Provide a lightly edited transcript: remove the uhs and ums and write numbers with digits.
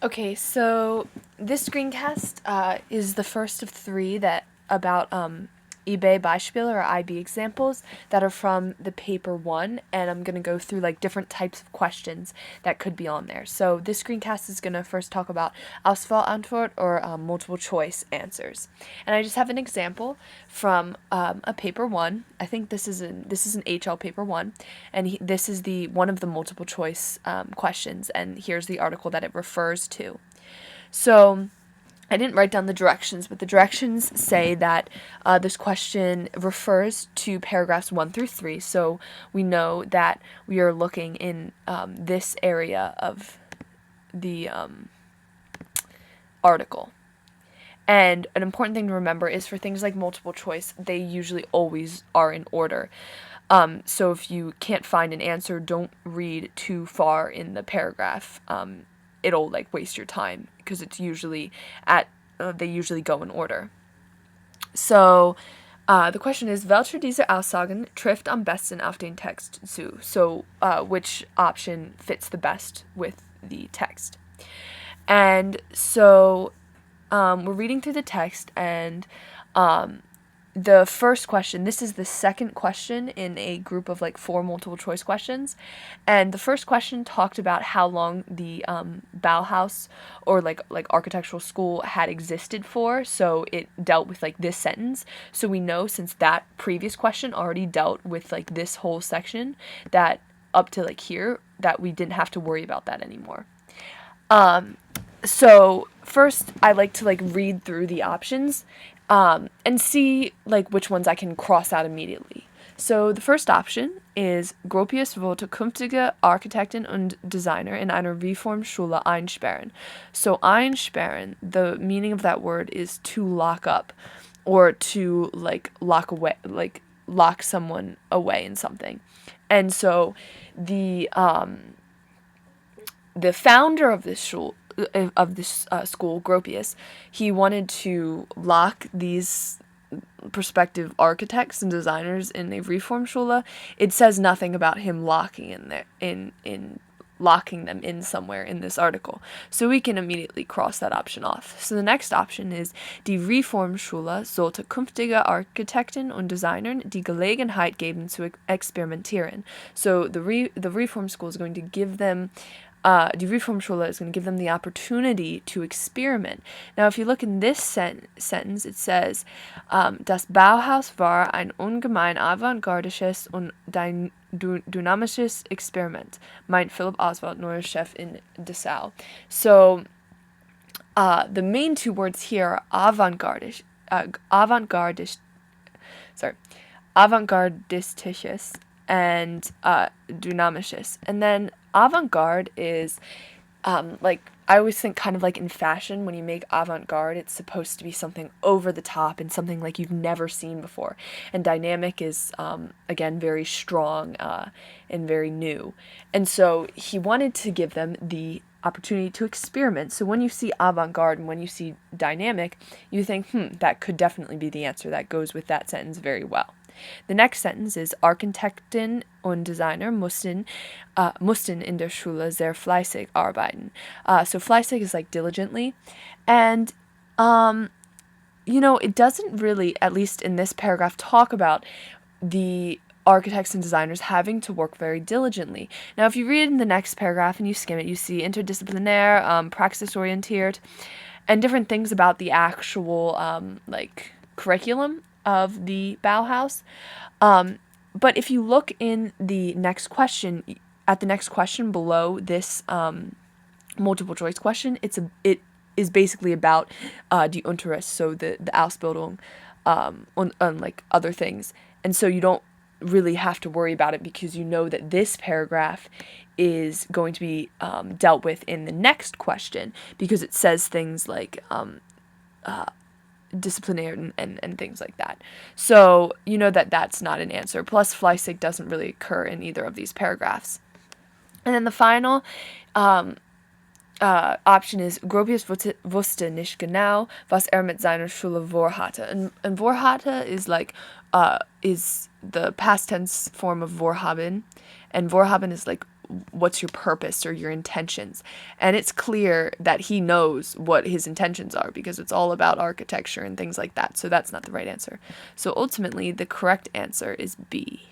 Okay, so this screencast is the first of three that about eBay Beispiele or IB examples that are from the paper one, and I'm gonna go through like different types of questions that could be on there. So this screencast is gonna first talk about Auswahlantwort or multiple choice answers, and I just have an example from a paper one. I think this is an HL paper one, and this is the one of the multiple choice questions, and here's the article that it refers to. So I didn't write down the directions, but the directions say that this question refers to paragraphs 1 through 3. So we know that we are looking in this area of the article. And an important thing to remember is for things like multiple choice, they usually always are in order. So if you can't find an answer, don't read too far in the paragraph. It'll like waste your time because it's usually they usually go in order. So the question is, welche dieser Aussagen trifft am besten auf den Text zu? So which option fits the best with the text? And so we're reading through the text, and the first question, this is the second question in a group of like 4 multiple choice questions. And the first question talked about how long the Bauhaus or like architectural school had existed for. So it dealt with like this sentence. So we know, since that previous question already dealt with like this whole section, that up to like here, that we didn't have to worry about that anymore. So first I like to like read through the options and see like which ones I can cross out immediately. So the first option is Gropius wollte künftige Architekten und Designer in einer Reformschule einsperren. So einsperren, the meaning of that word is to lock up, or to like lock away, like lock someone away in something. And so the founder of this school, Gropius, he wanted to lock these prospective architects and designers in a Reformschule. It says nothing about him locking in there in locking them in somewhere in this article. So we can immediately cross that option off. So the next option is, die Reformschule sollte künftige Architekten und Designern die Gelegenheit geben zu experimentieren. So the Reform School is going to give them die Reformschule is going to give them the opportunity to experiment. Now, if you look in this sentence, it says, das Bauhaus war ein ungemein avantgardisches und dynamisches Experiment, meint Philipp Oswald, neuer Chef in Dessau. So, the main 2 words here are avantgardistisches and dynamisches. And then avant-garde is like, I always think kind of like in fashion, when you make avant-garde, it's supposed to be something over the top and something like you've never seen before. And dynamic is, again, very strong and very new. And so he wanted to give them the opportunity to experiment. So when you see avant-garde and when you see dynamic, you think, that could definitely be the answer. That goes with that sentence very well. The next sentence is, Architekten und Designer mussten in der Schule sehr fleißig arbeiten. So fleißig is like diligently. And, it doesn't really, at least in this paragraph, talk about the architects and designers having to work very diligently. Now, if you read in the next paragraph and you skim it, you see interdisciplinaire, praxisorientiert, and different things about the actual, curriculum of the Bauhaus. But if you look in the next question, at the next question below this multiple choice question, it is basically about die Unterricht, so the Ausbildung, on like other things. And so you don't really have to worry about it, because you know that this paragraph is going to be dealt with in the next question, because it says things like disciplinary and things like that. So you know that that's not an answer. Plus, fleißig doesn't really occur in either of these paragraphs. And then the final option is, Gropius wusste nicht genau, was mit seiner Schule vorhatte. And vorhatte is like is the past tense form of vorhaben, and vorhaben is like what's your purpose or your intentions. And it's clear that he knows what his intentions are because it's all about architecture and things like that. So that's not the right answer. So ultimately, the correct answer is B.